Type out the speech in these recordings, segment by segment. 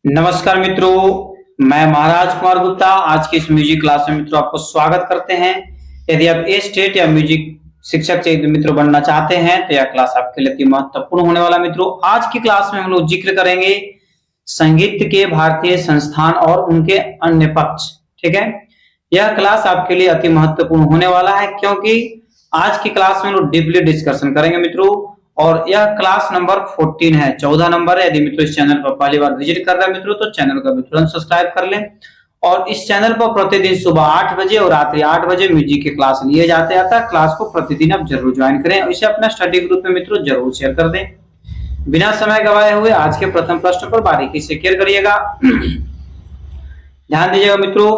नमस्कार मित्रों, मैं महाराज कुमार गुप्ता आज की इस म्यूजिक क्लास में मित्रों आपको स्वागत करते हैं। यदि आप स्टेट या म्यूजिक शिक्षक से मित्रों बनना चाहते हैं तो यह क्लास आपके लिए अति महत्वपूर्ण होने वाला। मित्रों आज की क्लास में हम लोग जिक्र करेंगे संगीत के भारतीय संस्थान और उनके अन्य पक्ष। ठीक है, यह क्लास आपके लिए अति महत्वपूर्ण होने वाला है क्योंकि आज की क्लास में हम लोग डीपली डिस्कशन करेंगे मित्रों। और यह क्लास नंबर 14 है, 14 नंबर है। यदि मित्रों इस चैनल पर पहली बार विजिट कर रहे हैं मित्रों तो चैनल को भी तुरंत सब्सक्राइब कर लें। और इस चैनल पर प्रतिदिन सुबह 8 बजे और रात्रि 8 बजे म्यूजिक की क्लास लिए जाते हैं। क्लास को प्रतिदिन आप जरूर ज्वाइन करें और इसे अपना स्टडी ग्रुप में मित्रों जरूर शेयर कर दें। बिना समय गवाए हुए आज के प्रथम प्रश्न पर बारीकी से केयर करिएगा। ध्यान दीजिएगा मित्रों,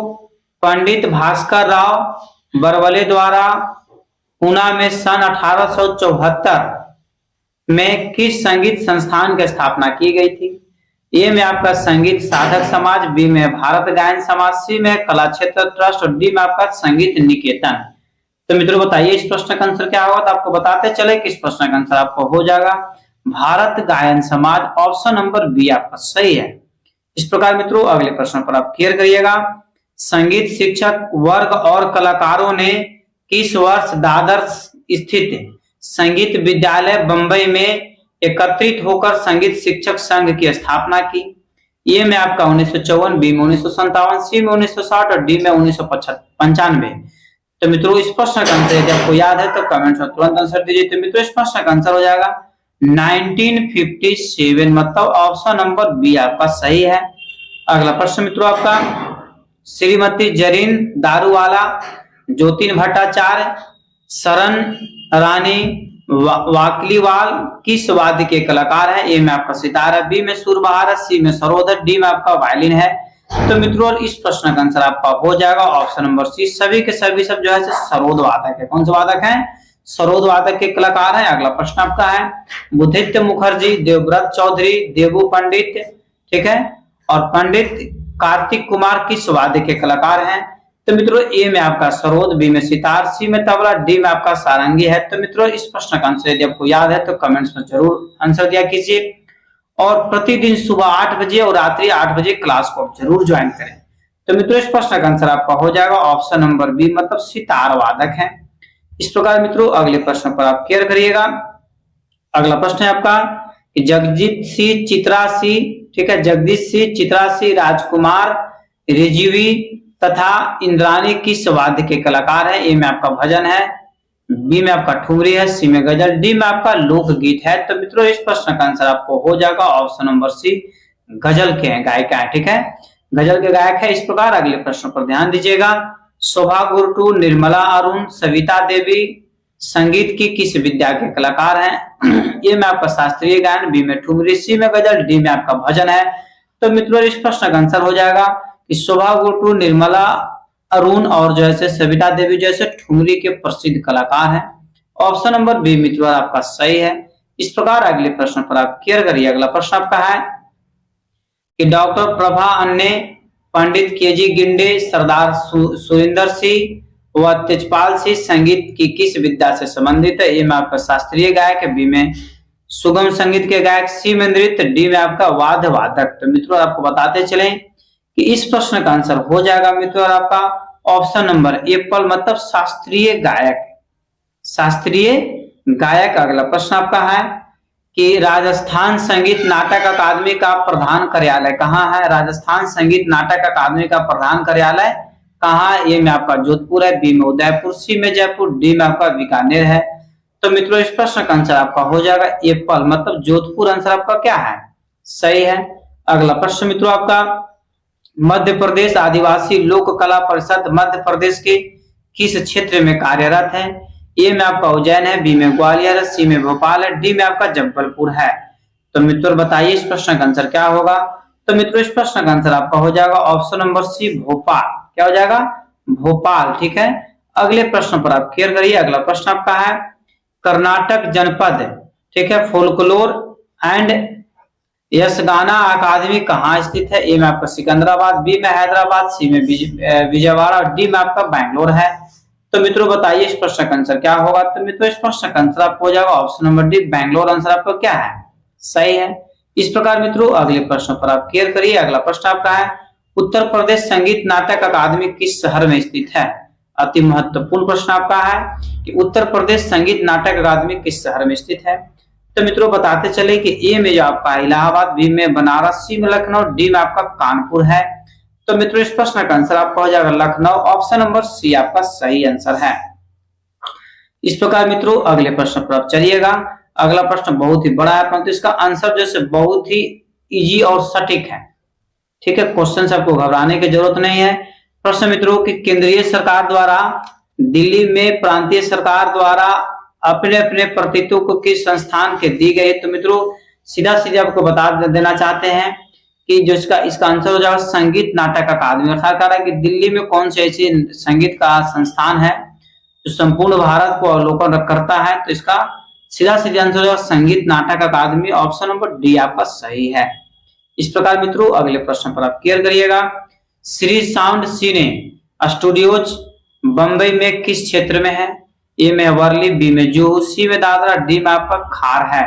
पंडित भास्कर राव बरवले द्वारा पूना में सन 1874 में किस संगीत संस्थान की स्थापना की गई थी? ए में आपका संगीत साधक समाज, बी में भारत गायन समाज, सी में कला क्षेत्र ट्रस्ट और डी में आपका संगीत निकेतन। तो मित्रों बताइए इस प्रश्न का आंसर क्या होगा। तो आपको बताते चले कि इस प्रश्न का आंसर आपको हो जाएगा भारत गायन समाज, ऑप्शन नंबर बी आपका सही है। इस प्रकार मित्रों अगले प्रश्न पर आप क्लियर करिएगा। संगीत शिक्षक वर्ग और कलाकारों ने किस वर्ष दादर स्थित संगीत विद्यालय बंबई में एकत्रित होकर संगीत शिक्षक संघ की स्थापना की? ए में आपका 1954, बी में 1957, सी में 1960 और डी में 1995। तो मित्रों इस प्रश्न का आंसर यदि आपको याद है तो कमेंट में तुरंत आंसर दीजिए। तो मित्रों इस प्रश्न का आंसर हो जाएगा 1957, मतलब ऑप्शन नंबर बी आपका सही है। अगला प्रश्न मित्रों आपका, श्रीमती जरीन दारूवाला, ज्योतिन भट्टाचार्य, शरण रानी वाकलीवाल किस वाद्य के कलाकार है? ए में आपका सितार है, बी में सुरबहार है, सी में सरोद है, डी में आपका वायलिन है। तो मित्रों इस प्रश्न का आंसर आपका हो जाएगा ऑप्शन नंबर सी, सभी के सभी सब जो है सरोद वादक है। कौन से वादक है? सरोद वादक के कलाकार है। अगला प्रश्न आपका है, बुद्धित्य मुखर्जी, देवव्रत चौधरी, देवू पंडित, ठीक है, और पंडित कार्तिक कुमार किस वाद्य के कलाकार हैं? तो मित्रों ए में आपका सरोद, बी में सितार, सी में तबला, डी में आपका सारंगी है। तो मित्रों इस प्रश्न का आंसर यदि आपको याद है तो कमेंट्स में जरूर आंसर दिया कीजिए। और प्रतिदिन सुबह 8 बजे और रात्रि 8 बजे क्लास को जरूर ज्वाइन करें। तो मित्रों इस प्रश्न का आंसर आपका हो जाएगा ऑप्शन नंबर बी, मतलब सितार वादक है। इस प्रकार मित्रों अगले प्रश्न पर आप केयर करिएगा। अगला प्रश्न है आपका कि जगजीत सिंह चित्रासी, ठीक है, जगदीश सिंह चित्रासी, राजकुमार रिजीवी तथा इंद्रानी किस वाद्य के कलाकार है? ए में आपका भजन है, बी में आपका ठुमरी है, सी में गजल, डी में आपका लोकगीत है। तो मित्रों इस प्रश्न का आंसर आपको हो जाएगा ऑप्शन नंबर सी, गजल के हैं गायक है, ठीक है, गजल के गायक है। इस प्रकार अगले प्रश्न पर ध्यान दीजिएगा। शोभा गुरटू, निर्मला अरुण, सविता देवी संगीत की किस विद्या के कलाकार हैं? ए में आपका शास्त्रीय गायन, बी में ठुमरी, सी में गजल, डी में आपका भजन है। तो मित्रों इस प्रश्न का आंसर हो जाएगा कि शोभा गुरटू, निर्मला अरुण और जैसे सविता देवी जैसे ठुमरी के प्रसिद्ध कलाकार हैं। ऑप्शन नंबर बी मित्रों आपका सही है। इस प्रकार अगले प्रश्न पर आप केयर करिए। अगला प्रश्न आपका है कि डॉक्टर प्रभा अन्ने, पंडित केजी गिंडे, सरदार सुरिंदर सिंह व तेजपाल सिंह संगीत की किस विद्या से संबंधित है? ए में आपका शास्त्रीय गायक है, बी में सुगम संगीत के गायक, सी में नृत्य, डी में आपका वाद्य वादक। तो मित्रों आपको बताते चलें कि इस प्रश्न का आंसर हो जाएगा मित्रों आपका ऑप्शन नंबर एप्पल, मतलब शास्त्रीय गायक, शास्त्रीय गायक। अगला प्रश्न आपका है कि राजस्थान संगीत नाटक अकादमी का प्रधान कार्यालय कहाँ है? राजस्थान संगीत नाटक अकादमी का प्रधान कार्यालय कहाँ है? ए में आपका जोधपुर है, बी में उदयपुर, सी में जयपुर, डी में आपका बीकानेर है। तो मित्रों इस प्रश्न का आंसर आपका हो जाएगा एप्पल, मतलब जोधपुर आंसर आपका क्या है? सही है। अगला प्रश्न मित्रों आपका, मध्य प्रदेश आदिवासी लोक कला परिषद मध्य प्रदेश के किस क्षेत्र में कार्यरत है? ए में आपका उज्जैन है, बी में ग्वालियर है, सी में भोपाल है, डी में आपका जबलपुर है। तो मित्रों बताइए इस प्रश्न का आंसर क्या होगा। तो मित्रों इस प्रश्न का आंसर आपका हो जाएगा ऑप्शन नंबर सी, भोपाल। क्या हो जाएगा? भोपाल, ठीक है। अगले प्रश्न पर आप क्लियर करिए। अगला प्रश्न आपका है कर्नाटक जनपद, ठीक है, फोल्कलोर एंड यशगाना अकादमी कहाँ स्थित है? ए में आपका सिकंदराबाद, बी में हैदराबाद, सी में विजयवाड़ा और डी में आपका बैंगलोर है। तो मित्रों बताइए इस प्रश्न का आंसर क्या होगा। तो मित्रों इस प्रश्न का आंसर आपको हो जाएगा option number D, Bangalore answer आपका क्या है? सही है। इस प्रकार मित्रों अगले प्रश्न पर आप क्लियर करिए। अगला प्रश्न आपका है, उत्तर प्रदेश संगीत नाटक अकादमी किस शहर में स्थित है? अति महत्वपूर्ण प्रश्न आपका है कि उत्तर प्रदेश संगीत नाटक अकादमी किस शहर में स्थित है। तो मित्रों बताते चले कि ए में जो आपका इलाहाबाद, बी में बनारस, सी में लखनऊ, डी में आपका कानपुर है। तो मित्रों इस प्रश्न का आंसर आपका हो जाएगा लखनऊ। ऑप्शन नंबर सी आपका सही आंसर है। इस प्रकार मित्रों अगले प्रश्न पर आप चलिएगा। अगला प्रश्न बहुत ही बड़ा है परंतु इसका आंसर जैसे बहुत ही इजी और सटीक है। ठीक है, क्वेश्चन से आपको घबराने की जरूरत नहीं है। प्रश्न मित्रों कि केंद्रीय सरकार द्वारा दिल्ली में प्रांतीय सरकार द्वारा अपने अपने प्रतित्व को किस संस्थान के दी गई। तो मित्रों सीधा सीधा आपको बता देना चाहते हैं कि जो इसका आंसर हो जाएगा संगीत नाटक अकादमी। अर्थात कह रहा है कि दिल्ली में कौन से ऐसी संगीत का संस्थान है जो संपूर्ण भारत को अवलोकन करता है। तो इसका सीधा सीधा आंसर हो जाएगा संगीत नाटक अकादमी। ऑप्शन नंबर डी आपका सही है। इस प्रकार मित्रों अगले प्रश्न पर आप क्लियर करिएगा। श्री साउंड सिने स्टूडियोज बंबई में किस क्षेत्र में है? ए में वर्ली, बी में जुहू, सी में दादरा, डी में आपका खार है।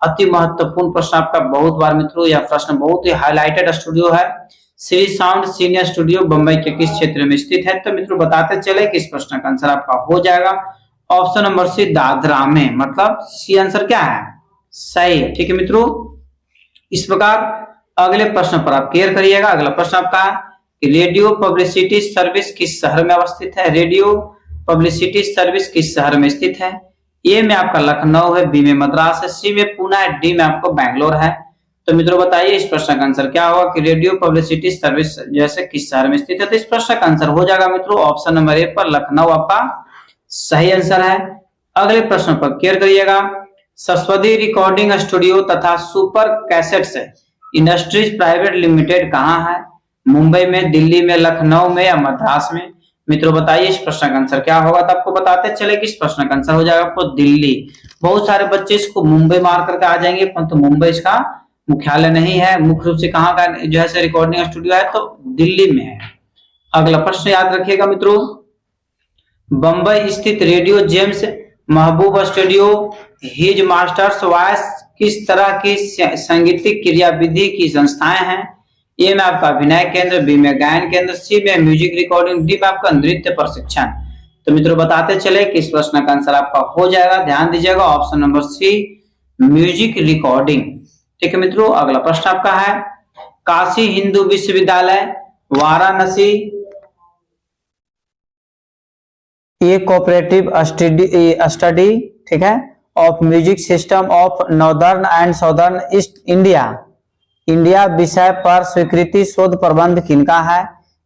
अति महत्वपूर्ण प्रश्न आपका, बहुत बार मित्रों यह प्रश्न बहुत ही हाईलाइटेड स्टूडियो है। श्री साउंड सिने स्टूडियो बंबई के किस क्षेत्र में स्थित है? तो मित्रों बताते चले कि इस प्रश्न का आंसर आपका हो जाएगा ऑप्शन नंबर सी दादरा में। मतलब सी आंसर क्या है? सही है। ठीक है मित्रों, इस प्रकार अगले प्रश्न पर आप क्लियर करिएगा। अगला प्रश्न आपका कि रेडियो पब्लिसिटी सर्विस किस शहर में अवस्थित है? रेडियो पब्लिसिटी सर्विस किस शहर में स्थित है? ए में आपका लखनऊ है, बी में मद्रास है, सी में पुणे है, डी में आपको बैंगलोर है। तो मित्रों बताइए इस प्रश्न का आंसर क्या होगा कि रेडियो पब्लिसिटी सर्विस जैसे किस शहर में स्थित है। तो इस प्रश्न का आंसर हो जाएगा मित्रों ऑप्शन नंबर ए पर लखनऊ आपका सही आंसर है। अगले प्रश्न पर क्लियर करिएगा। सरस्वती रिकॉर्डिंग स्टूडियो तथा super cassettes industries private limited कहाँ है? मुंबई में, दिल्ली में, लखनऊ में या मद्रास में? मित्रों बताइए इस प्रश्न का आंसर क्या होगा। तो आपको बताते चले कि इस प्रश्न का आंसर हो जाएगा आपको दिल्ली। बहुत सारे बच्चे इसको मुंबई मार करके आ जाएंगे परंतु मुंबई इसका मुख्यालय नहीं है। मुख्य रूप से कहाँ का जो है रिकॉर्डिंग स्टूडियो है? तो दिल्ली में है। अगला प्रश्न याद रखिएगा मित्रों, बंबई स्थित रेडियो जेम्स महबूब स्टूडियो हिज मास्टर्स वॉइस किस तरह की संगीतिक क्रियाविधि की संस्थाएं हैं? ए में आपका अभिनय केंद्र, बी में गायन केंद्र, सी में म्यूजिक रिकॉर्डिंग, डी में आपका नृत्य प्रशिक्षण। तो मित्रों बताते चले कि इस प्रश्न का आंसर आपका हो जाएगा, ध्यान दीजिएगा option number C music recording. ठीक है मित्रों, अगला प्रश्न आपका है काशी हिंदू विश्वविद्यालय वाराणसी ए कोऑपरेटिव स्टडी ठीक है of music system of northern and southern east India विषय पर स्वीकृति शोध प्रबंध किनका है?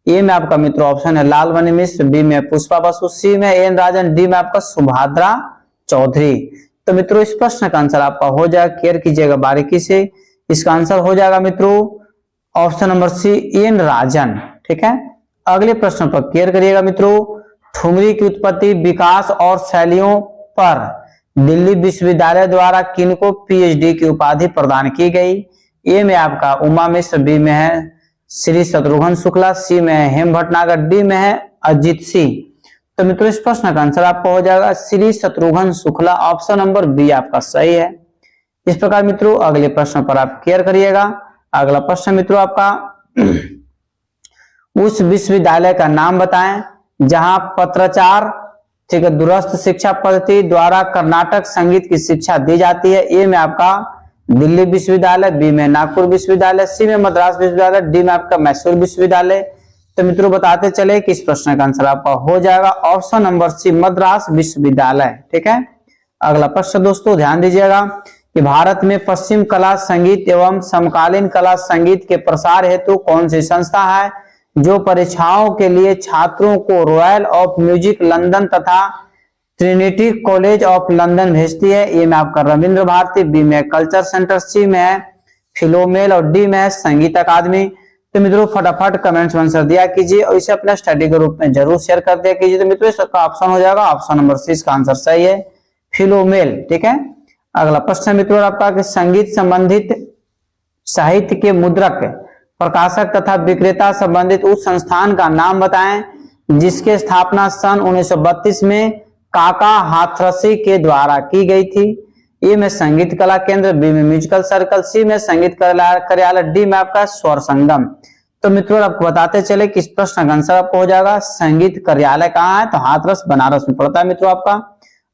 ए में आपका मित्रों ऑप्शन है लालमणि मिश्र, बी में पुष्पा बसु, सी में एन राजन, डी में आपका सुभाद्रा चौधरी। तो मित्रों इस प्रश्न का आंसर आपका हो जाएगा, केयर कीजिएगा बारीकी से। इसका आंसर हो जाएगा मित्रों ऑप्शन नंबर सी एन राजन। ठीक है, अगले प्रश्न पर केयर करिएगा मित्रों। ठुमरी की उत्पत्ति, विकास और शैलियों पर दिल्ली विश्वविद्यालय द्वारा किनको पीएचडी की उपाधि प्रदान की गई? ए में आपका उमा मिश्र, बी में है श्री शत्रुघ्न शुक्ला, सी में है हेम भटनागर, डी में है अजित सिंह। तो मित्रों इस प्रश्न का आंसर आपका हो जाएगा Shri Shatrughan Shukla. Option number B आपका सही है। इस प्रकार मित्रों अगले प्रश्न पर आप क्लियर करिएगा। अगला प्रश्न मित्रों आपका उस विश्वविद्यालय का नाम बताएं जहां पत्राचार ठीक है दूरस्थ शिक्षा पद्धति द्वारा कर्नाटक संगीत की शिक्षा दी जाती है। ए में आपका दिल्ली विश्वविद्यालय, बी में नागपुर विश्वविद्यालय, सी में मद्रास विश्वविद्यालय, डी में आपका मैसूर विश्वविद्यालय। तो मित्रों बताते चले कि इस प्रश्न का आंसर आपका हो जाएगा ऑप्शन नंबर सी मद्रास विश्वविद्यालय। ठीक है, अगला प्रश्न दोस्तों ध्यान दीजिएगा कि भारत में पश्चिम कला संगीत एवं समकालीन कला संगीत के प्रसार हेतु कौन सी संस्था है जो परीक्षाओं के लिए छात्रों को रॉयल ऑफ म्यूजिक लंदन तथा ट्रिनिटी कॉलेज ऑफ लंदन भेजती है? ए में आपका रविंद्र भारती, बी में कल्चर सेंटर, सी में है फिलोमेल और डी में है संगीत अकादमी। तो मित्रों फटाफट कमेंट्स में आंसर दिया कीजिए और इसे अपने स्टडी ग्रुप में जरूर शेयर कर दिया कीजिए। तो मित्रों इसका ऑप्शन हो जाएगा ऑप्शन नंबर सी, इसका आंसर सही है फिलोमेल। ठीक है, अगला प्रश्न मित्रों आपका कि संगीत संबंधित साहित्य के मुद्रक प्रकाशक तथा विक्रेता संबंधित उस संस्थान का नाम बताएं जिसके स्थापना सन 1932 में काका हाथरसी के द्वारा की गई थी। ए में संगीत कला केंद्र, बी में म्यूजिकल सर्कल, सी में संगीत कार्यालय, डी में आपका स्वर संगम। तो मित्रों आपको बताते चले कि इस प्रश्न का आंसर आपको हो जाएगा संगीत कार्यालय कहाँ है, तो हाथरस बनारस में पड़ता है मित्रों आपका।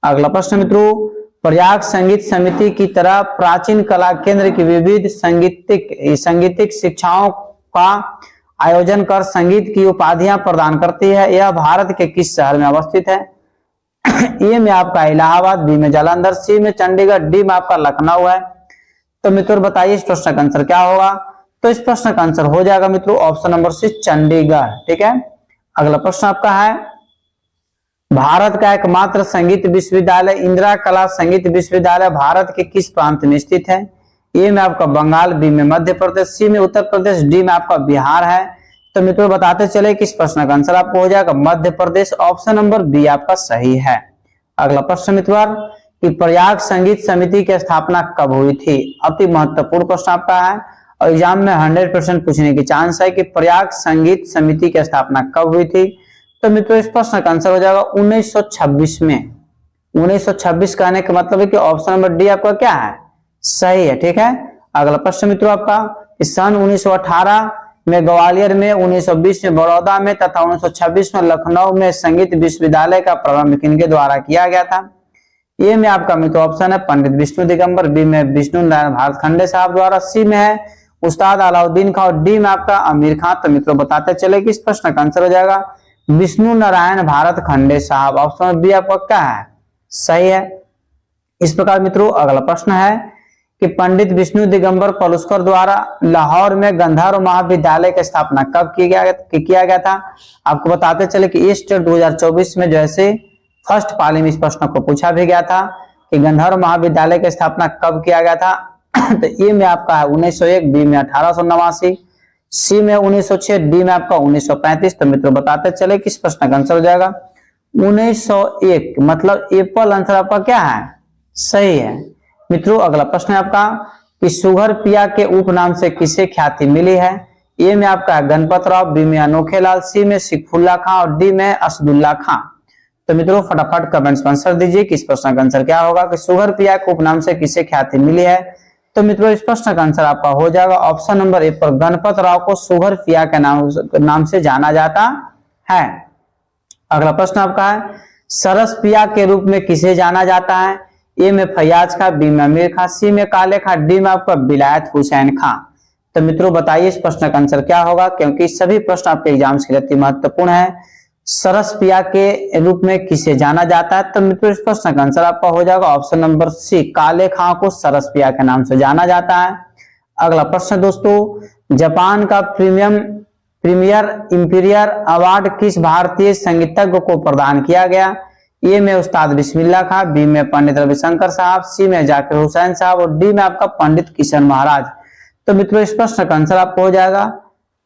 अगला प्रश्न मित्रों, प्रयाग संगीत समिति की तरह प्राचीन कला केंद्र की विविध संगीतिक शिक्षाओं का आयोजन कर संगीत की उपाधियां प्रदान करती है, यह भारत के किस शहर में अवस्थित है? ए में आपका इलाहाबाद, बी में जालंधर, सी में चंडीगढ़, डी में आपका लखनऊ है। तो मित्रों बताइए इस प्रश्न का आंसर क्या होगा? तो इस प्रश्न का आंसर हो जाएगा मित्रों ऑप्शन नंबर सी चंडीगढ़। ठीक है। अगला प्रश्न आपका है, भारत का एकमात्र संगीत विश्वविद्यालय इंदिरा कला संगीत विश्वविद्यालय भारत के किस प्रांत में स्थित है? ए में आपका बंगाल, बी में मध्य प्रदेश, सी में उत्तर प्रदेश, डी में आपका बिहार है। तो मित्रों बताते चले कि इस प्रश्न का आंसर आपको हो जाएगा Madhya Pradesh, option number B आपका सही है। अगला प्रश्न मित्रों, कि प्रयाग संगीत समिति की स्थापना कब हुई थी? अति महत्वपूर्ण प्रश्न आपका है और एग्जाम में 100% पूछने की चांस है कि प्रयाग संगीत समिति की स्थापना कब हुई थी। तो मित्रों इस प्रश्न का आंसर हो जाएगा 1926 में। 1926 कहने का मतलब है कि ऑप्शन नंबर डी आपका क्या है, सही है। ठीक है। अगला प्रश्न मित्रों आपका, सन 1918 में ग्वालियर में, 1920 में बड़ौदा में तथा 1926 में लखनऊ में संगीत विश्वविद्यालय का प्रारंभ किनके द्वारा किया गया था? ए में आपका मित्रों ऑप्शन है पंडित विष्णु दिगंबर, बी में विष्णु नारायण भारतखंडे साहब द्वारा, सी में है उस्ताद अलाउद्दीन खां और डी में आपका आमिर खां। तो मित्रों बताते चले कि इस प्रश्न का आंसर हो जाएगा विष्णु नारायण भारतखंडे साहब, ऑप्शन बी आपका क्या है, सही है। इस प्रकार मित्रों अगला प्रश्न है कि पंडित विष्णु दिगंबर पलुस्कर द्वारा लाहौर में गंधर्व महाविद्यालय की स्थापना कब किया गया था? आपको बताते चले कि इस 2024 में जैसे फर्स्ट पाली में इस प्रश्न को पूछा भी गया था कि गंधर्व महाविद्यालय की स्थापना कब किया गया था। तो ए में आपका है 1901, बी में 1889, सी में 1906, डी में आपका 1935। तो मित्रों बताते चले कि इस प्रश्न का आंसर हो जाएगा 1901, मतलब एप्पल आंसर आपका क्या है, सही है। मित्रों अगला प्रश्न है आपका कि सुगर पिया के उपनाम से किसे ख्याति मिली है? ए में आपका गणपत राव, बी में अनोखे लाल, सी में सिखुल्ला खां और डी में असदुल्ला खां। तो मित्रों फटाफट कमेंट्स में आंसर दीजिए कि इस प्रश्न का आंसर क्या होगा कि सुगर पिया के उपनाम से किसे ख्याति मिली है? तो मित्रों इस प्रश्न का आंसर आपका हो जाएगा ऑप्शन नंबर ए पर गणपत राव को सुगर पिया के नाम से जाना जाता है। अगला प्रश्न आपका है, सरस पिया के रूप में किसे जाना जाता है? ए में फैयाज खां, बी में अमीर खां, सी में काले खां, डी में आपका विलायत हुसैन खां। तो मित्रों बताइए इस प्रश्न का आंसर क्या होगा, क्योंकि सभी प्रश्न आपके एग्जाम के लिए महत्वपूर्ण है। सरस पिया के रूप में किसे जाना जाता है? तो मित्रों इस प्रश्न का आंसर आपका हो जाएगा ऑप्शन नंबर सी, काले खां को सरस पिया के नाम से जाना जाता है। अगला प्रश्न दोस्तों, जापान का प्रीमियर इंपीरियर अवार्ड किस भारतीय संगीतज्ञ को प्रदान किया गया? ए में उस्ताद बिस्मिल्लाह खां, बी में पंडित रविशंकर साहब, सी में जाकिर हुसैन साहब और डी में आपका पंडित किशन महाराज। तो मित्रों इस प्रश्न का आंसर आपको हो जाएगा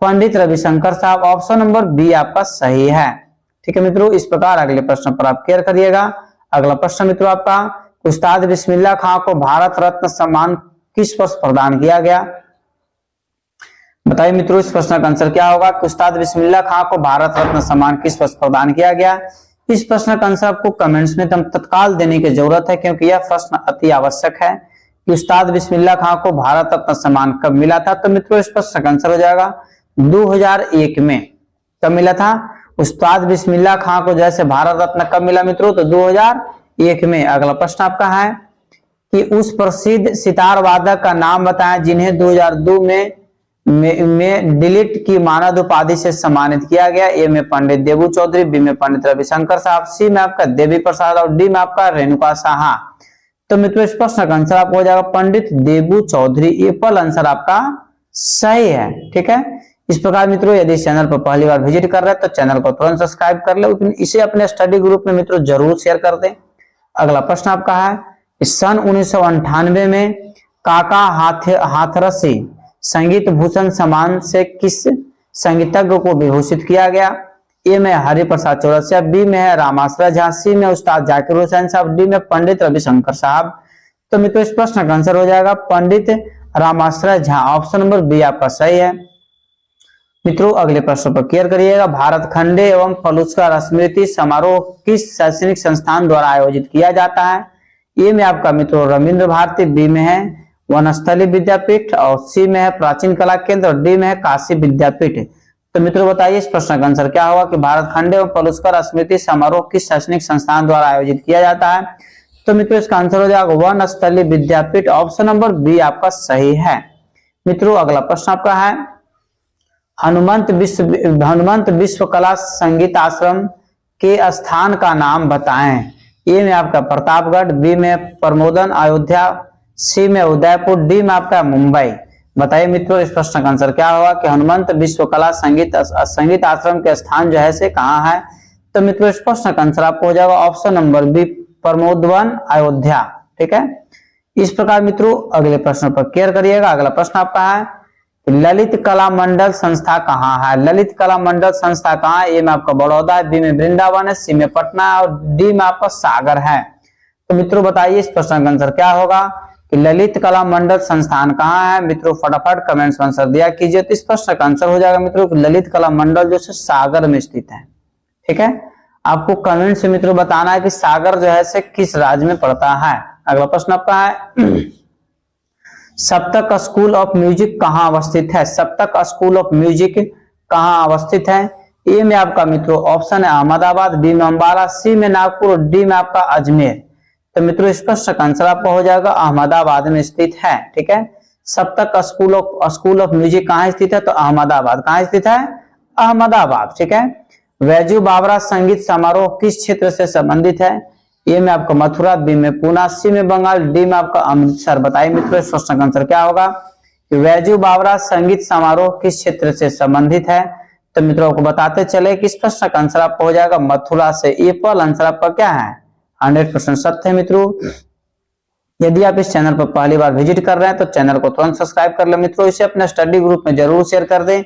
पंडित रविशंकर साहब, ऑप्शन नंबर बी आपका सही है। ठीक है मित्रों, इस प्रकार अगले प्रश्न पर आप केयर करिएगा। अगला प्रश्न मित्रों आपका, उस्ताद बिस्मिल्लाह खां को भारत रत्न सम्मान किस वर्ष प्रदान किया गया? बताइए मित्रों इस प्रश्न का आंसर क्या होगा कि उस्ताद बिस्मिल्लाह खां को भारत रत्न सम्मान किस वर्ष प्रदान किया गया? इस प्रश्न का आंसर आपको कमेंट्स में तत्काल देने की जरूरत है, क्योंकि यह प्रश्न अति आवश्यक है कि उस्ताद बिस्मिल्लाह खां को भारत रत्न सम्मान कब मिला था? तो मित्रों इस प्रश्न का आंसर हो जाएगा 2001 में। कब मिला था उस्ताद बिस्मिल्लाह खां को जैसे भारत रत्न कब मिला मित्रों? तो 2001 में। अगला प्रश्न आपका है कि उस प्रसिद्ध सितार वादक का नाम बताएं जिन्हें 2002 में डिलीट की मानद उपाधि से सम्मानित किया गया। ए में पंडित देबू चौधरी, बी में पंडित रविशंकर साहब, सी में आपका देवी प्रसाद और डी में आपका रेणुका साहा। तो मित्रों इस प्रश्न का आंसर आपको हो जाएगा पंडित देबू चौधरी, एप्पल आंसर आपका सही है। ठीक है। इस प्रकार मित्रों यदि चैनल पर पहली बार विजिट कर रहे हैं तो चैनल को तुरंत सब्सक्राइब कर ले, इसे अपने स्टडी ग्रुप में मित्रों जरूर शेयर कर दें। अगला प्रश्न आपका है, सन 1998 में काका हाथरसी संगीत भूषण सम्मान से किस संगीतज्ञ को विभूषित किया गया? ए में हरिप्रसाद चौरसिया, बी में है रामाश्रय झा, सी में उस्ताद जाकिर हुसैन साहब, डी में पंडित रविशंकर साहब। तो मित्रों इस प्रश्न का आंसर हो जाएगा Pandit Ramashray Jha, option number B आपका सही है। मित्रों अगले प्रश्न पर क्लियर करिएगा, भारत खंडे एवं पलुस्कर स्मृति समारोह किस शैक्षणिक संस्थान द्वारा आयोजित किया जाता है? ए में आपका मित्रों रविंद्र भारती, बी में है वनस्थली विद्यापीठ और सी में है प्राचीन कला केंद्र और डी में है काशी विद्यापीठ। तो मित्रों बताइए इस प्रश्न का आंसर क्या होगा कि भारत खंड एवं पुरस्कार स्मृति समारोह किस शैक्षणिक संस्थान द्वारा आयोजित किया जाता है। तो मित्रों इसका आंसर हो जाएगा वनस्थली विद्यापीठ, ऑप्शन नंबर बी आपका सही है। मित्रों अगला प्रश्न आपका है हनुमंत विश्व कला संगीत आश्रम के स्थान का नाम बताएं। ए में आपका प्रतापगढ़, बी में प्रमोदन अयोध्या, सी में उदयपुर, डी में आपका मुंबई। बताइए मित्रों इस प्रश्न का आंसर क्या होगा कि हनुमंत विश्व कला संगीत आश्रम के स्थान जो है से कहाँ है। तो मित्रों इस प्रश्न का आंसर आपको हो जाएगा option number B Pramodvan Ayodhya. ठीक है, इस प्रकार मित्रों अगले प्रश्न पर केयर करिएगा। अगला प्रश्न आपका है ललित कला मंडल संस्था कहाँ है। ललित कला मंडल संस्था कहाँ है। ए में आपका बड़ौदा, बी में वृंदावन है, सी में पटना और डी में आपका सागर है। तो मित्रों बताइए इस प्रश्न का आंसर क्या होगा कि ललित कला मंडल संस्थान कहाँ है। मित्रों फटाफट कमेंट्स में आंसर दिया कीजिए। तो इस प्रश्न का आंसर हो जाएगा मित्रों ललित कला मंडल जो सागर में स्थित है। ठीक है, आपको कमेंट से मित्रों बताना है कि सागर जो है से किस राज्य में पड़ता है। अगला प्रश्न आपका है सप्तक स्कूल ऑफ म्यूजिक कहाँ अवस्थित है। सप्तक स्कूल ऑफ म्यूजिक कहाँ अवस्थित है। ए में आपका मित्रों ऑप्शन है अहमदाबाद, बी में अम्बाला, सी में नागपुर और डी में आपका अजमेर। तो मित्रों इस प्रश्न का आंसर आपका हो जाएगा अहमदाबाद में स्थित है। ठीक है, सप्तक स्कूल ऑफ म्यूजिक कहाँ स्थित है। तो अहमदाबाद। कहाँ स्थित है, अहमदाबाद। ठीक है, वैजू बावरा संगीत समारोह किस क्षेत्र से संबंधित है। ए में आपका मथुरा, बी में पूना, सी में बंगाल, डी में आपका अमृतसर। बताइए मित्रों इस प्रश्न का आंसर क्या होगा कि वैजू बावरा संगीत समारोह किस क्षेत्र से संबंधित है। तो मित्रों आपको बताते चले कि इस प्रश्न का आंसर आपको हो जाएगा मथुरा से। ए पर आंसर आपका क्या है 100% सत्य है। मित्रों यदि आप इस चैनल पर पहली बार विजिट कर रहे हैं तो चैनल को तुरंत सब्सक्राइब कर ले। मित्रों इसे अपने स्टडी ग्रुप में जरूर शेयर कर दें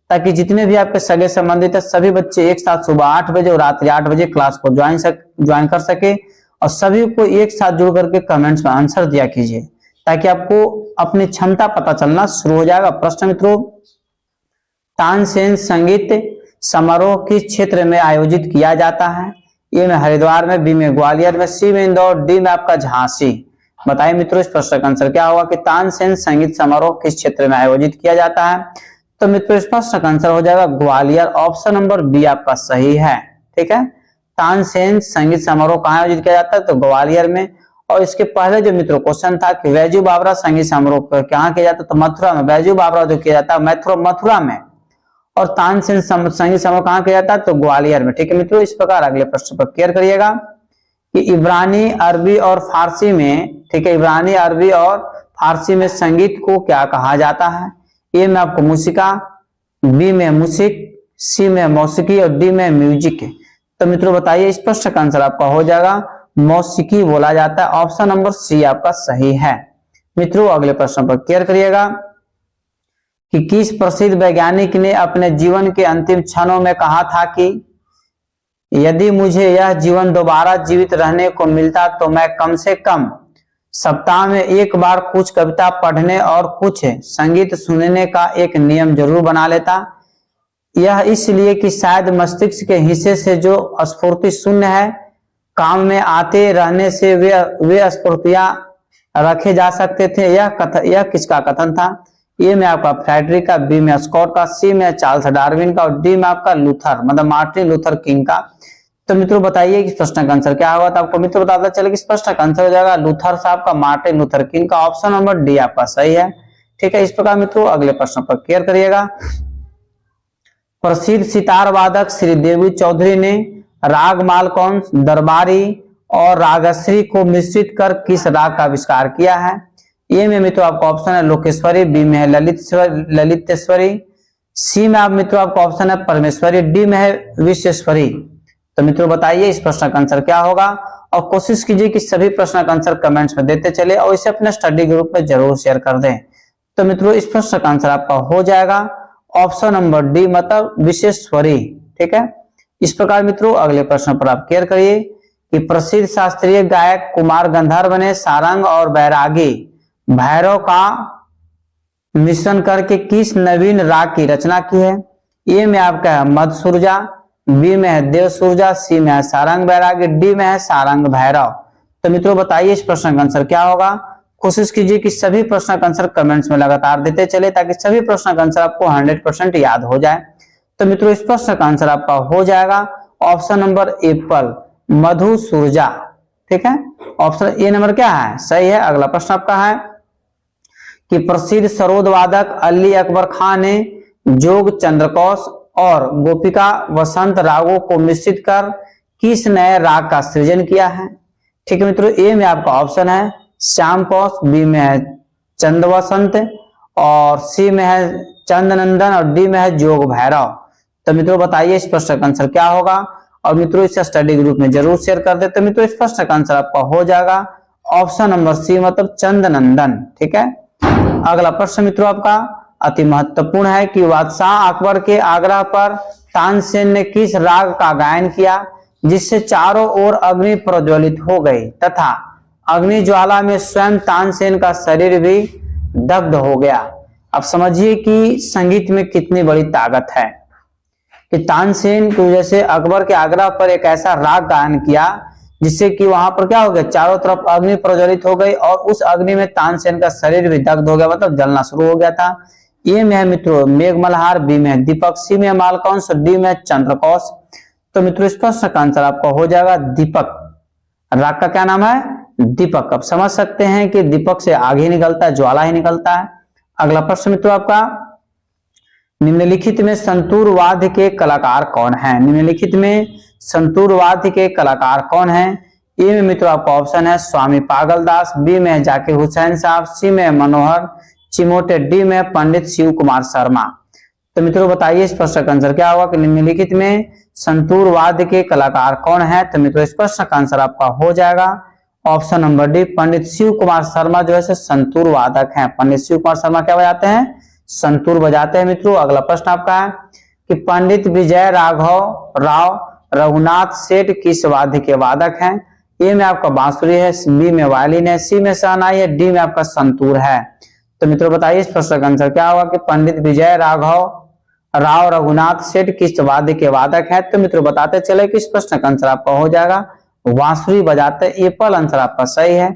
ताकि जितने भी आपके सगे संबंधित है सभी बच्चे एक साथ सुबह 8 बजे और रात्रि 8 बजे क्लास को ज्वाइन कर सके और सभी को एक साथ जुड़ करके कमेंट्स में आंसर दिया कीजिए ताकि आपको अपनी क्षमता पता चलना शुरू हो जाएगा। प्रश्न मित्रों तानसेन संगीत समारोह किस क्षेत्र में आयोजित किया जाता है। ए में हरिद्वार में, बी में ग्वालियर में, सी में इंदौर, डी में आपका झांसी। बताइए मित्रों इस प्रश्न का आंसर क्या होगा कि तानसेन संगीत समारोह किस क्षेत्र में आयोजित किया जाता है। तो मित्रों इस प्रश्न का आंसर हो जाएगा ग्वालियर, ऑप्शन नंबर बी आपका सही है। ठीक है, तानसेन संगीत समारोह कहाँ आयोजित किया जाता है तो ग्वालियर में। और इसके पहले जो मित्रों क्वेश्चन था कि वैजू बावरा संगीत समारोह कहाँ किया जाता है तो मथुरा में। वैजू बावरा जो किया जाता है मथुरा में और तानसेन संगीत समारोह कहाँ किया जाता है तो ग्वालियर में। ठीक है मित्रों, इस प्रकार अगले प्रश्न पर केयर करिएगा कि इब्रानी अरबी और फारसी में, ठीक है, इब्रानी अरबी और फारसी में संगीत को क्या कहा जाता है। ए में आपको मूसिका, बी में मूसिक, सी में मौसीकी और डी में म्यूजिक। तो मित्रों बताइए इस प्रश्न का आंसर आपका हो जाएगा मौसीकी बोला जाता है, ऑप्शन नंबर सी आपका सही है। मित्रों अगले प्रश्न पर केयर करिएगा कि किस प्रसिद्ध वैज्ञानिक ने अपने जीवन के अंतिम क्षणों में कहा था कि यदि मुझे यह जीवन दोबारा जीवित रहने को मिलता तो मैं कम से कम सप्ताह में एक बार कुछ कविता पढ़ने और कुछ संगीत सुनने का एक नियम जरूर बना लेता। यह इसलिए कि शायद मस्तिष्क के हिस्से से जो स्फूर्ति शून्य है काम में आते रहने से वे स्फूर्तियां रखे जा सकते थे। यह किसका कथन था। ए में आपका फ्रेडरिक का, बी में स्कॉट का, सी में चार्ल्स डार्विन का और डी में आपका लूथर मतलब मार्टिन लूथर किंग का। तो मित्रों बताइए कि प्रश्न का आंसर क्या होगा। तो आपको मित्रों बताता चले कि इस प्रश्न का आंसर हो जाएगा लूथर साहब का, मार्टिन लूथर किंग का, ऑप्शन नंबर डी आपका सही है। ठीक है, इस प्रकार मित्रों अगले प्रश्न पर केयर करिएगा। प्रसिद्ध सितार वादक श्री देवी चौधरी ने राग मालकौन, दरबारी और रागश्री को मिश्रित कर किस राग का आविष्कार किया है। ए में मित्रों आपका ऑप्शन है लोकेश्वरी, बी में है ललितेश्वरी, सी में आप मित्रों आपका ऑप्शन है परमेश्वरी, डी में है विश्वेश्वरी। तो मित्रों बताइए इस प्रश्न का आंसर क्या होगा और कोशिश कीजिए कि सभी प्रश्न का आंसर कमेंट्स में देते चले और इसे अपने स्टडी ग्रुप में जरूर शेयर कर दें। तो मित्रों इस प्रश्न का आंसर आपका हो जाएगा ऑप्शन नंबर डी मतलब विश्वेश्वरी। ठीक है, इस प्रकार मित्रों अगले प्रश्न पर आप केयर करिए कि प्रसिद्ध शास्त्रीय गायक कुमार गंधर्व ने सारंग और बैरागी भैरव का मिश्रण करके किस नवीन राग की रचना की है। ए में आपका है मधुसूरजा, बी में है देव सूरजा, सी में है सारंग बैरागी, डी में है सारंग भैरव। तो मित्रों बताइए इस प्रश्न का आंसर क्या होगा। कोशिश कीजिए कि सभी प्रश्न का आंसर कमेंट्स में लगातार देते चले ताकि सभी प्रश्न का आंसर आपको 100% याद हो जाए। तो मित्रों इस प्रश्न का आंसर आपका हो जाएगा ऑप्शन नंबर एप्पल, मधु सुरजा। ठीक है, ऑप्शन ए नंबर क्या है, सही है। अगला प्रश्न आपका है कि प्रसिद्ध सरोद वादक अली अकबर खान ने जोग, चंद्रकोश और गोपिका वसंत रागों को मिश्रित कर किस नए राग का सृजन किया है। ठीक है मित्रों, ए में आपका ऑप्शन है श्याम कोश, बी में है चंद वसंत और सी में है चंदनंदन और डी में है जोग भैरव। तो मित्रों बताइए इस प्रश्न का आंसर क्या होगा और मित्रों इसे स्टडी ग्रुप में जरूर शेयर कर देते। मित्रों इस प्रश्न का आंसर आपका हो जाएगा ऑप्शन नंबर सी मतलब चंदनंदन। ठीक है, अगला प्रश्न मित्रों आपका अति महत्वपूर्ण है कि बादशाह अकबर के आग्रह पर तानसेन ने किस राग का गायन किया जिससे चारों ओर अग्नि प्रज्वलित हो गई तथा अग्नि ज्वाला में स्वयं तानसेन का शरीर भी दग्ध हो गया। अब समझिए कि संगीत में कितनी बड़ी ताकत है कि तानसेन की वजह से अकबर के आग्रह पर एक ऐसा राग गायन किया जिससे कि वहां पर क्या हो गया, चारों तरफ अग्नि प्रज्वलित हो गई और उस अग्नि में तानसेन का शरीर भी दग्ध हो गया, मतलब जलना शुरू हो गया था। ए में है मित्रों मेघमल्हार, बी में है दीपक, सी में मालकंस, डी में चंद्रकोश। तो मित्रों इस प्रश्न का आंसर आपका हो जाएगा दीपक। राग का क्या नाम है, दीपक। अब समझ सकते हैं कि दीपक से आग ही निकलता है, ज्वाला ही निकलता है। अगला प्रश्न मित्रों आपका निम्नलिखित में संतूर वाद्य के कलाकार कौन है। निम्नलिखित में संतूर वाद्य के कलाकार कौन है। ए में मित्रों आपका ऑप्शन है स्वामी पागलदास, बी में जाकिर हुसैन साहब, सी में मनोहर चिमोटे, डी में पंडित शिव कुमार शर्मा। तो मित्रों बताइए इस प्रश्न का आंसर क्या होगा कि निम्नलिखित में संतूर वाद्य के कलाकार कौन है। तो मित्रों इस प्रश्न का आंसर आपका हो जाएगा ऑप्शन नंबर डी पंडित शिव कुमार शर्मा जो है संतूर वादक हैं। पंडित शिव कुमार शर्मा क्या बजाते हैं, संतूर बजाते हैं। मित्रों अगला प्रश्न आपका है कि पंडित विजय राघव राव रघुनाथ सेठ किस वाद्य के वादक हैं। ए में आपका बांसुरी है, बी में वायलिन है, सी में शहनाई है, डी में आपका संतूर है। तो मित्रों बताइए इस प्रश्न का आंसर क्या होगा कि पंडित विजय राघव राव रघुनाथ सेठ किस वाद्य के वादक है। तो मित्रों बताते चले कि इस प्रश्न का आंसर आपका हो जाएगा बांसुरी बजाते। एप्पल आंसर आपका सही है।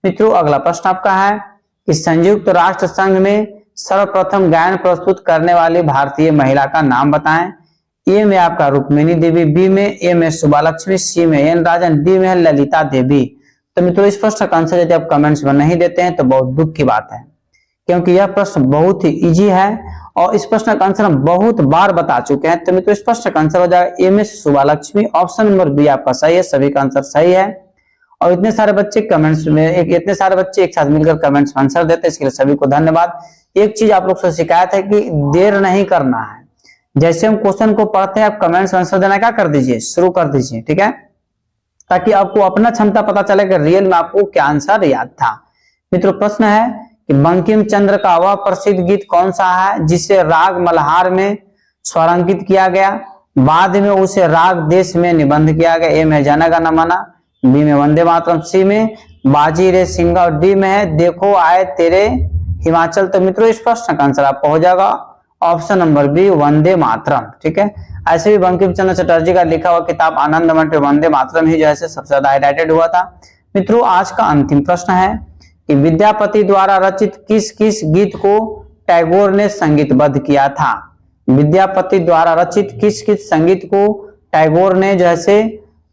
मित्रों अगला प्रश्न आपका है कि संयुक्त राष्ट्र संघ में सर्वप्रथम गायन प्रस्तुत करने वाली भारतीय महिला का नाम बताएं। ए में आपका रुक्मिणी देवी, बी में ए में सुबालक्ष्मी, सी में एन राजन, डी में है ललिता देवी। तो मित्रों इस प्रश्न का आंसर यदि आप कमेंट्स में नहीं देते हैं तो बहुत दुख की बात है, क्योंकि यह प्रश्न बहुत ही इजी है और इस प्रश्न का आंसर हम बहुत बार बता चुके हैं। तो मित्रों इस प्रश्न का आंसर हो जाएगा ए में सुबालक्ष्मी। ऑप्शन नंबर बी आपका सही है, सभी का आंसर सही है। और इतने सारे बच्चे कमेंट्स में इतने सारे बच्चे एक साथ मिलकर कमेंट्स में आंसर देते हैं, इसके लिए सभी को धन्यवाद। एक चीज आप लोग से शिकायत है कि देर नहीं करना है, जैसे हम क्वेश्चन को पढ़ते हैं आप कमेंट्स में आंसर देना क्या कर दीजिए, शुरू कर दीजिए। ठीक है, ताकि आपको अपना क्षमता पता चले कि रियल में आपको क्या आंसर याद था। मित्रों प्रश्न है कि बंकिम चंद्र का वह प्रसिद्ध गीत कौन सा है जिसे राग मल्हार में स्वरांकित किया गया, बाद में उसे राग देश में निबंध किया गया। ए में जन गण मन, बी में वंदे मातरम, सी में बाजी रे सिंगा और डी में है देखो आए तेरे हिमाचल। तो मित्रों इस प्रश्न का आंसर आपको हो जाएगा option number B Vande Mataram. ठीक है, ऐसे भी बंकिम चंद्र चटर्जी का लिखा हुआ किताब आनंद मंडल वंदे मातरम ही जो है सबसे ज्यादा हाईलाइटेड हुआ था। मित्रों आज का अंतिम प्रश्न है कि विद्यापति द्वारा रचित किस किस गीत को टैगोर ने संगीतबद्ध किया था। विद्यापति द्वारा रचित किस किस संगीत को टैगोर ने जो है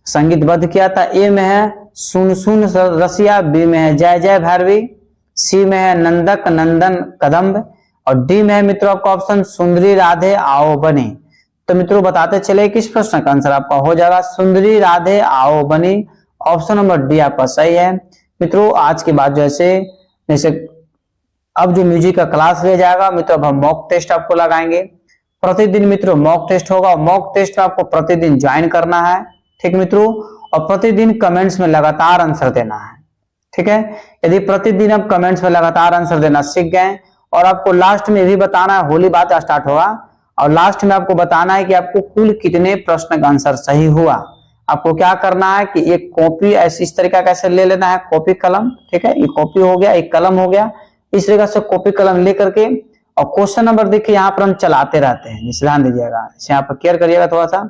संगीतबद्ध किया था। ए में है सुन सुन रसिया, बी में है जय जय भैरवी, सी में है नंदक नंदन कदम्ब और डी में है मित्रों आपका ऑप्शन सुंदरी राधे आओ बनी। तो मित्रों बताते चले किस प्रश्न का आंसर आपका हो जाएगा सुंदरी राधे आओ बनी। ऑप्शन नंबर डी आपका सही है। मित्रों आज के बाद जैसे अब जो म्यूजिक का क्लास ले जाएगा मित्रों, अब हम मॉक टेस्ट आपको लगाएंगे प्रतिदिन। मित्रों मॉक टेस्ट होगा, मॉक टेस्ट में आपको प्रतिदिन ज्वाइन करना है। ठीक मित्रों, और प्रतिदिन कमेंट्स में लगातार आंसर देना है। ठीक है, यदि प्रतिदिन आप कमेंट्स में लगातार आंसर देना सीख गए और आपको लास्ट में भी बताना है, होली बात स्टार्ट होगा और लास्ट में आपको बताना है कि आपको कुल कितने प्रश्न का आंसर सही हुआ। आपको क्या करना है कि एक कॉपी ऐसी इस तरीका कैसे ले लेना है, कॉपी कलम। ठीक है, ये कॉपी हो गया, एक कलम हो गया। इस तरीके से कॉपी कलम लेकर के और क्वेश्चन नंबर देखिए यहाँ पर हम चलाते रहते हैं, ध्यान दीजिएगा, यहाँ पर केयर करिएगा थोड़ा सा।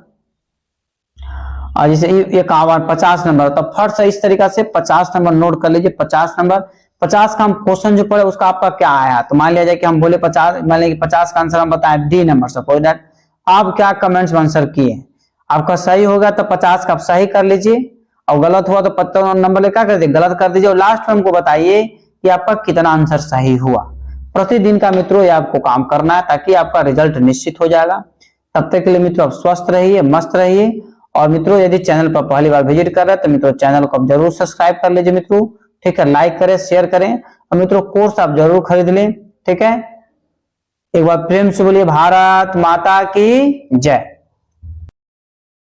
और जैसे ये काम 50 नंबर, तो फर्स्ट इस तरीका से 50 नंबर नोट कर लीजिए। 50 नंबर, 50 का हम क्वेश्चन जो पढ़े उसका आपका क्या आया, तो मान लिया जाए कि हम बोले 50, मान लीजिए 50 का आंसर हम बताएं डी नंबर, सपोज दैट आप क्या कमेंट्स में आंसर किए, आपका सही होगा तो 50 का आप सही कर लीजिए, और गलत हुआ तो 50 नंबर क्या कर दीजिए, गलत कर दीजिए, और लास्ट में हमको बताइए कि आपका कितना आंसर सही हुआ। प्रतिदिन का मित्रों ये आपको काम करना है, ताकि आपका रिजल्ट निश्चित हो जाएगा। तब तक के लिए मित्रों आप स्वस्थ रहिए, मस्त रहिए। और मित्रों यदि चैनल पर पहली बार विजिट कर रहे हैं तो मित्रों चैनल को आप जरूर सब्सक्राइब कर लीजिए मित्रों, ठीक है, लाइक करें, शेयर करें, और मित्रों कोर्स आप जरूर खरीद लें, ठीक है। एक बार प्रेम से बोलिए भारत माता की जय।